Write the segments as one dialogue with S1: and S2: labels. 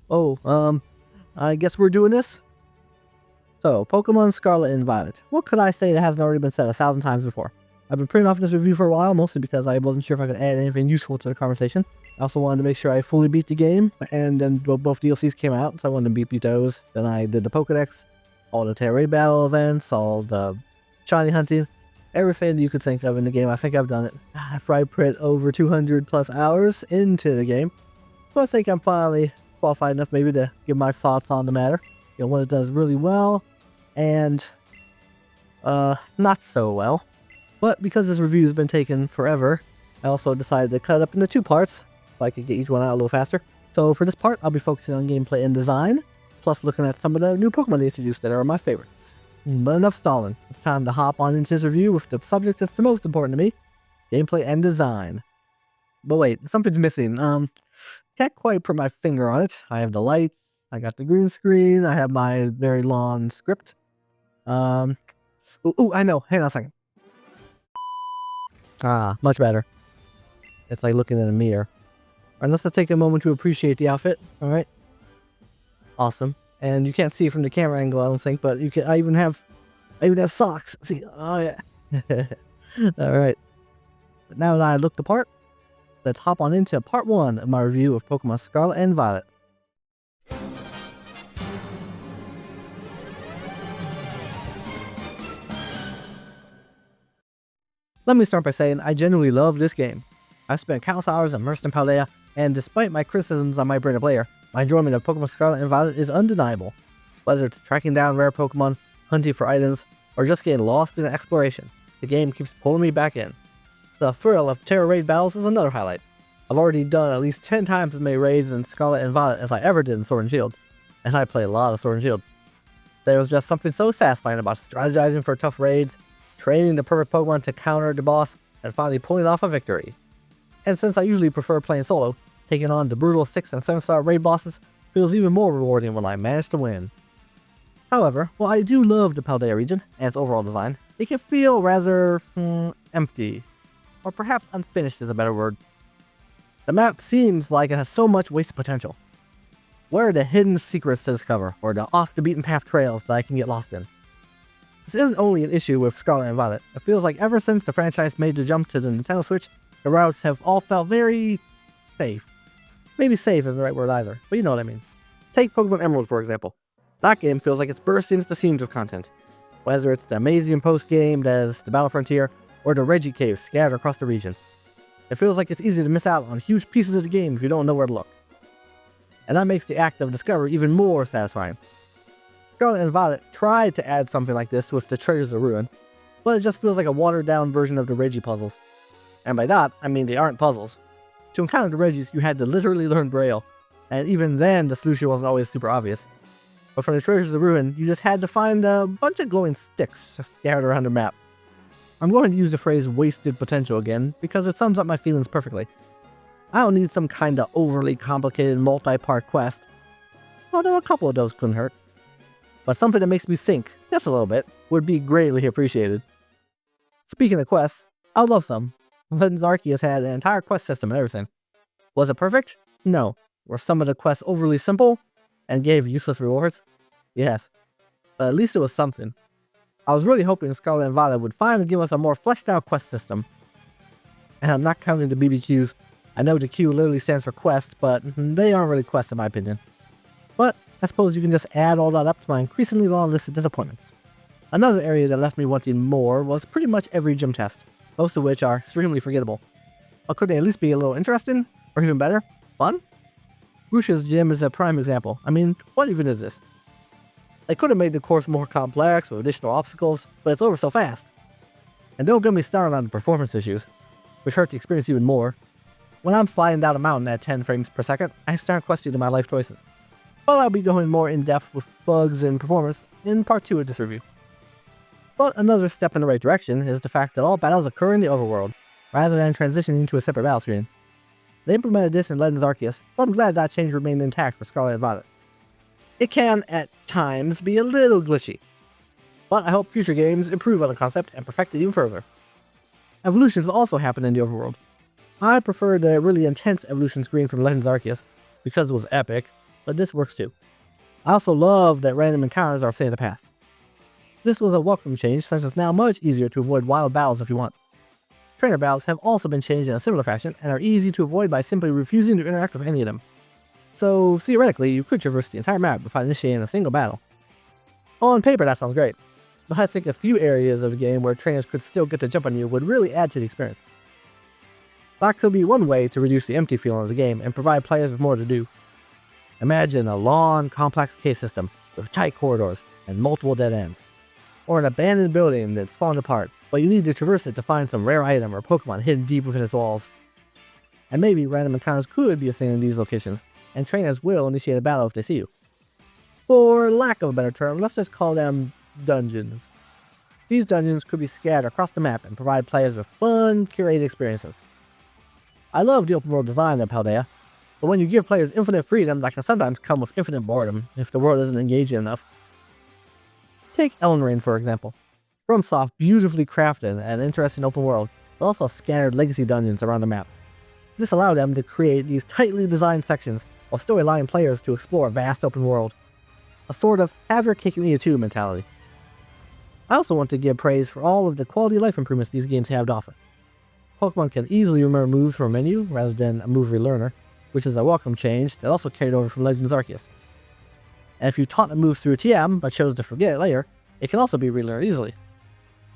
S1: Oh, I guess we're doing this? So, Pokemon Scarlet and Violet. What could I say that hasn't already been said 1,000 times before? I've been putting off this review for a while, mostly because I wasn't sure if I could add anything useful to the conversation. I also wanted to make sure I fully beat the game, and then both DLCs came out, so I wanted to beat those. Then I did the Pokedex, all the Terra battle events, all the shiny hunting, everything that you could think of in the game. I think I've done it. After I put over 200 plus hours into the game, so I think I'm finally qualified enough maybe to give my thoughts on the matter. You know, what it does really well, and not so well. But because this review has been taking forever, I also decided to cut it up into two parts so I could get each one out a little faster. So for this part, I'll be focusing on gameplay and design, plus looking at some of the new Pokemon they introduced that are my favorites. But enough stalling. It's time to hop on into this review with the subject that's the most important to me, gameplay and design. But wait, something's missing. Can't quite put my finger on it. I have the lights, I got the green screen, I have my very long script. I know. Hang on a second. Ah, much better. It's like looking in a mirror. Alright, let's just take a moment to appreciate the outfit. Alright. Awesome. And you can't see it from the camera angle, I don't think, but you can I even have socks. See, oh yeah. Alright. But now that I looked the part, let's hop on into part 1 of my review of Pokemon Scarlet and Violet. Let me start by saying I genuinely love this game. I've spent countless hours immersed in Paldea, and despite my criticisms on my brain of player, my enjoyment of Pokemon Scarlet and Violet is undeniable. Whether it's tracking down rare Pokemon, hunting for items, or just getting lost in exploration, the game keeps pulling me back in. The thrill of Terra raid battles is another highlight. I've already done at least 10 times as many raids in Scarlet and Violet as I ever did in Sword and Shield, and I play a lot of Sword and Shield. There was just something so satisfying about strategizing for tough raids, training the perfect Pokemon to counter the boss, and finally pulling off a victory. And since I usually prefer playing solo, taking on the brutal 6 and 7-star raid bosses feels even more rewarding when I manage to win. However, while I do love the Paldea region and its overall design, it can feel rather empty, or perhaps unfinished is a better word. The map seems like it has so much wasted potential. Where are the hidden secrets to discover, or the off-the-beaten-path trails that I can get lost in? This isn't only an issue with Scarlet and Violet. It feels like ever since the franchise made the jump to the Nintendo Switch, the routes have all felt very safe. Maybe safe isn't the right word either, but you know what I mean. Take Pokemon Emerald for example. That game feels like it's bursting at the seams of content. Whether it's the amazing post-game that is the Battle Frontier, or the Reggie Caves scattered across the region. It feels like it's easy to miss out on huge pieces of the game if you don't know where to look. And that makes the act of discovery even more satisfying. Scarlet and Violet tried to add something like this with the Treasures of Ruin, but it just feels like a watered-down version of the Reggie puzzles. And by that, I mean they aren't puzzles. To encounter the Reggies, you had to literally learn Braille, and even then the solution wasn't always super obvious. But for the Treasures of Ruin, you just had to find a bunch of glowing sticks just scattered around the map. I'm going to use the phrase wasted potential again, because it sums up my feelings perfectly. I don't need some kind of overly complicated multi-part quest, although a couple of those couldn't hurt. But something that makes me think, just a little bit, would be greatly appreciated. Speaking of quests, I would love some. Legends Arceus had an entire quest system and everything. Was it perfect? No. Were some of the quests overly simple and gave useless rewards? Yes. But at least it was something. I was really hoping Scarlet and Violet would finally give us a more fleshed out quest system. And I'm not counting the BBQs. I know the Q literally stands for quest, but they aren't really quests in my opinion. But I suppose you can just add all that up to my increasingly long list of disappointments. Another area that left me wanting more was pretty much every gym test, most of which are extremely forgettable. But could they at least be a little interesting? Or even better, fun? Grusha's gym is a prime example. I mean, what even is this? They could have made the course more complex with additional obstacles, but it's over so fast. And don't get me started on the performance issues, which hurt the experience even more. When I'm flying down a mountain at 10 frames per second, I start questioning my life choices. But I'll be going more in depth with bugs and performance in part 2 of this review. But another step in the right direction is the fact that all battles occur in the overworld, rather than transitioning to a separate battle screen. They implemented this in Legends Arceus, but I'm glad that change remained intact for Scarlet and Violet. It can, at times, be a little glitchy, but I hope future games improve on the concept and perfect it even further. Evolutions also happen in the overworld. I prefer the really intense evolution screen from Legends Arceus because it was epic, but this works too. I also love that random encounters are a thing of the past. This was a welcome change since it's now much easier to avoid wild battles if you want. Trainer battles have also been changed in a similar fashion and are easy to avoid by simply refusing to interact with any of them. So theoretically, you could traverse the entire map without initiating a single battle. On paper that sounds great, but I think a few areas of the game where trainers could still get the jump on you would really add to the experience. That could be one way to reduce the empty feeling of the game and provide players with more to do. Imagine a long, complex cave system with tight corridors and multiple dead ends. Or an abandoned building that's fallen apart, but you need to traverse it to find some rare item or Pokemon hidden deep within its walls. And maybe random encounters could be a thing in these locations, and trainers will initiate a battle if they see you. For lack of a better term, let's just call them dungeons. These dungeons could be scattered across the map and provide players with fun, curated experiences. I love the open world design of Paldea, but when you give players infinite freedom, that can sometimes come with infinite boredom if the world isn't engaging enough. Take Elden Ring for example. FromSoft beautifully crafted an interesting open world, but also scattered legacy dungeons around the map. This allowed them to create these tightly designed sections while still allowing players to explore a vast open world. A sort of have your cake and eat it too mentality. I also want to give praise for all of the quality of life improvements these games have to offer. Pokemon can easily remember moves from a menu rather than a move relearner, which is a welcome change that also carried over from Legends Arceus. And if you taught a move through TM but chose to forget it later, it can also be relearned easily.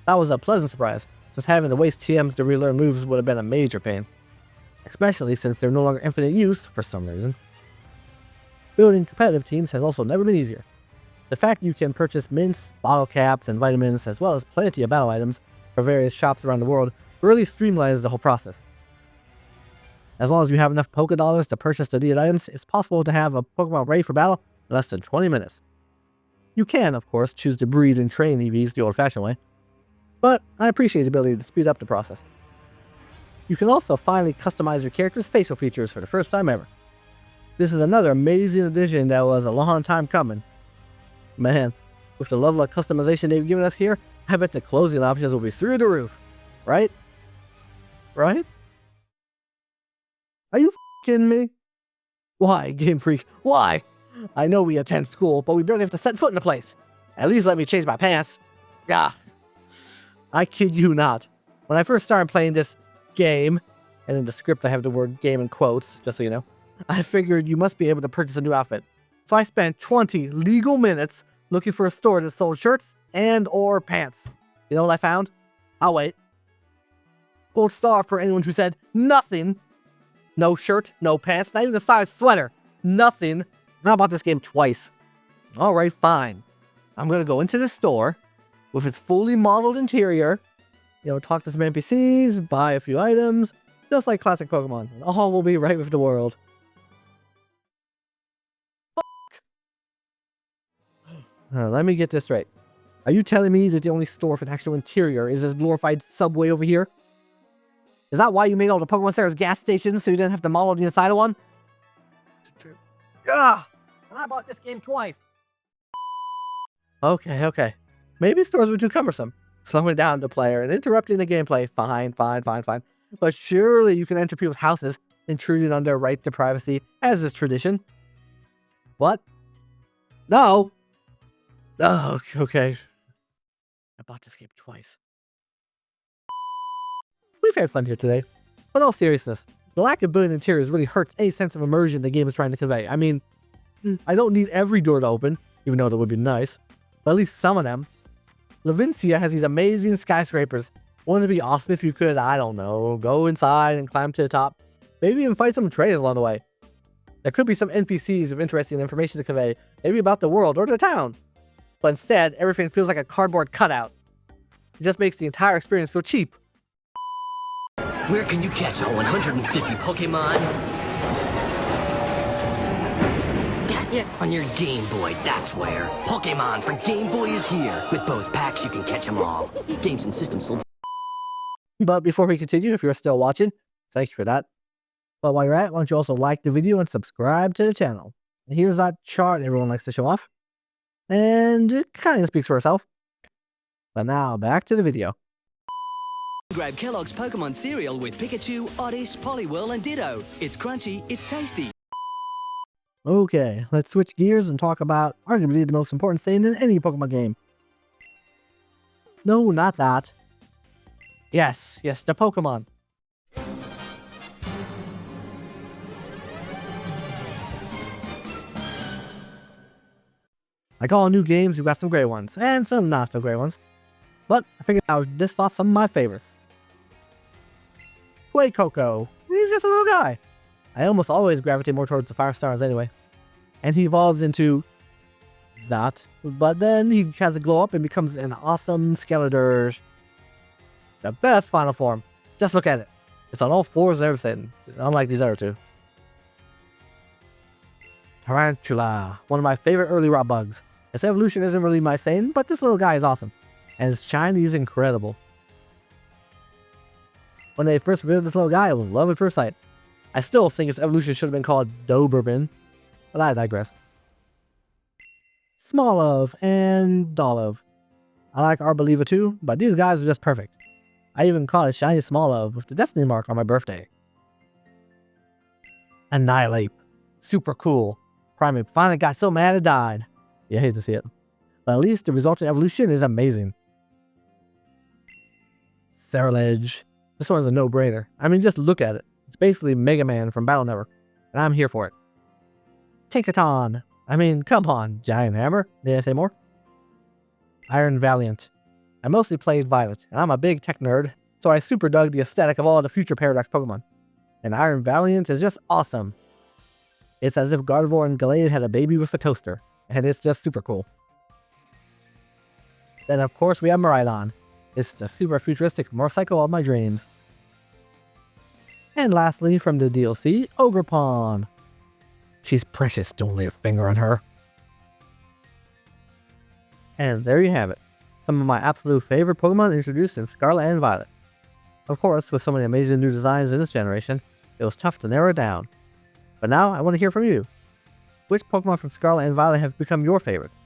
S1: That was a pleasant surprise, since having to waste TMs to relearn moves would have been a major pain. Especially since they're no longer infinite use for some reason. Building competitive teams has also never been easier. The fact you can purchase mints, bottle caps, and vitamins, as well as plenty of battle items for various shops around the world, really streamlines the whole process. As long as you have enough Poké Dollars to purchase the needed items, it's possible to have a Pokemon ready for battle in less than 20 minutes. You can, of course, choose to breed and train EVs the old-fashioned way, but I appreciate the ability to speed up the process. You can also finally customize your character's facial features for the first time ever. This is another amazing addition that was a long time coming. Man, with the level of customization they've given us here, I bet the closing options will be through the roof. Right? Right? Are you kidding me? Why, Game Freak? Why? I know we attend school, but we barely have to set foot in the place. At least let me change my pants. Yeah. I kid you not. When I first started playing this game, and in the script I have the word game in quotes, just so you know, I figured you must be able to purchase a new outfit. So I spent 20 legal minutes looking for a store that sold shirts and or pants. You know what I found? I'll wait. Gold star for anyone who said nothing. No shirt, no pants, not even a size sweater. Nothing. I bought this game twice. Alright, fine. I'm gonna go into the store with its fully modeled interior, talk to some NPCs, buy a few items, just like classic Pokemon, and all will be right with the world. Let me get this straight. Are you telling me that the only store with an actual interior is this glorified Subway over here? Is that why you made all the Pokemon Center's gas stations so you didn't have to model the inside of one? Ugh! And I bought this game twice. Okay. Maybe stores were too cumbersome. Slowing down the player and interrupting the gameplay, fine. But surely you can enter people's houses, intruding on their right to privacy, as is tradition. What? No! Oh, okay. I bought this game twice. We've had fun here today. But in all seriousness, the lack of building interiors really hurts any sense of immersion the game is trying to convey. I mean, I don't need every door to open, even though that would be nice, but at least some of them. Levincia has these amazing skyscrapers. Wouldn't it be awesome if you could, I don't know, go inside and climb to the top? Maybe even fight some traders along the way. There could be some NPCs with interesting information to convey, maybe about the world or the town. But instead, everything feels like a cardboard cutout. It just makes the entire experience feel cheap.
S2: Where can you catch all 150 Pokemon? Got ya? On your Game Boy, that's where. Pokemon for Game Boy is here. With both packs, you can catch them all. Games and systems sold.
S1: But before we continue, if you're still watching, thank you for that. But while you're at it, why don't you also like the video and subscribe to the channel. And here's that chart everyone likes to show off. And it kind of speaks for itself. But now, back to the video.
S3: Grab Kellogg's Pokemon cereal with Pikachu, Oddish, Poliwhirl, and Ditto. It's crunchy, it's tasty.
S1: Okay, let's switch gears and talk about arguably the most important thing in any Pokemon game. No, not that. Yes, the Pokemon. Like all new games, we've got some great ones, and some not so great ones. But I figured I would list off some of my favorites. Coco. He's just a little guy. I almost always gravitate more towards the fire stars anyway. And he evolves into that, but then he has a glow up and becomes an awesome Skeletor. The best final form. Just look at it. It's on all fours and everything, unlike these other two. Tarantula, one of my favorite early rock bugs. Its evolution isn't really my thing, but this little guy is awesome. And its shiny is incredible. When they first revealed this little guy, it was love at first sight. I still think its evolution should have been called Doberman, but I digress. Smoliv and Dolliv. I like Arboliva too, but these guys are just perfect. I even caught a shiny Smoliv with the Destiny mark on my birthday. Annihilate. Super cool. Primeape finally got so mad it died. You hate to see it. But at least the resulting evolution is amazing. Cerulege. This one's a no-brainer. I mean, just look at it. It's basically Mega Man from Battle Network, and I'm here for it. Tinkaton. I mean, come on, Giant Hammer. Did I say more? Iron Valiant. I mostly played Violet, and I'm a big tech nerd, so I super dug the aesthetic of all the future Paradox Pokemon. And Iron Valiant is just awesome. It's as if Gardevoir and Gallade had a baby with a toaster, and it's just super cool. Then of course we have Miraidon. It's the super futuristic motorcycle of my dreams. And lastly, from the DLC, Ogerpon. She's precious, don't lay a finger on her. And there you have it. Some of my absolute favorite Pokemon introduced in Scarlet and Violet. Of course, with so many amazing new designs in this generation, it was tough to narrow it down. But now I want to hear from you. Which Pokemon from Scarlet and Violet have become your favorites?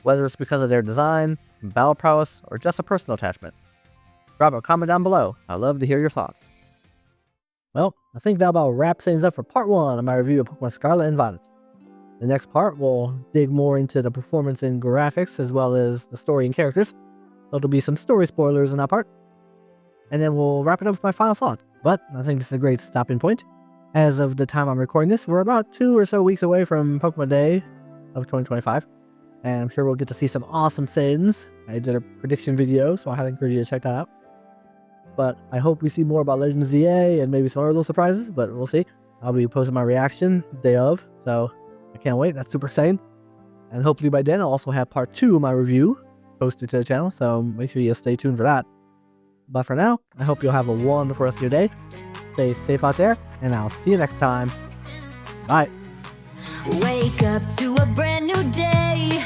S1: Whether it's because of their design, battle prowess, or just a personal attachment. Drop a comment down below. I'd love to hear your thoughts. Well, I think that about wraps things up for part 1 of my review of Pokemon Scarlet and Violet. The next part will dig more into the performance and graphics as well as the story and characters. So there'll be some story spoilers in that part. And then we'll wrap it up with my final thoughts. But I think this is a great stopping point. As of the time I'm recording this, we're about 2 or so weeks away from Pokemon Day of 2025. And I'm sure we'll get to see some awesome things. I did a prediction video, so I highly encourage you to check that out. But I hope we see more about Legends ZA and maybe some other little surprises, but we'll see. I'll be posting my reaction day of, so I can't wait. That's super exciting. And hopefully by then I'll also have part 2 of my review posted to the channel, so make sure you stay tuned for that. But for now, I hope you'll have a wonderful rest of your day. Stay safe out there, and I'll see you next time. Bye.
S4: Wake up to a brand new day.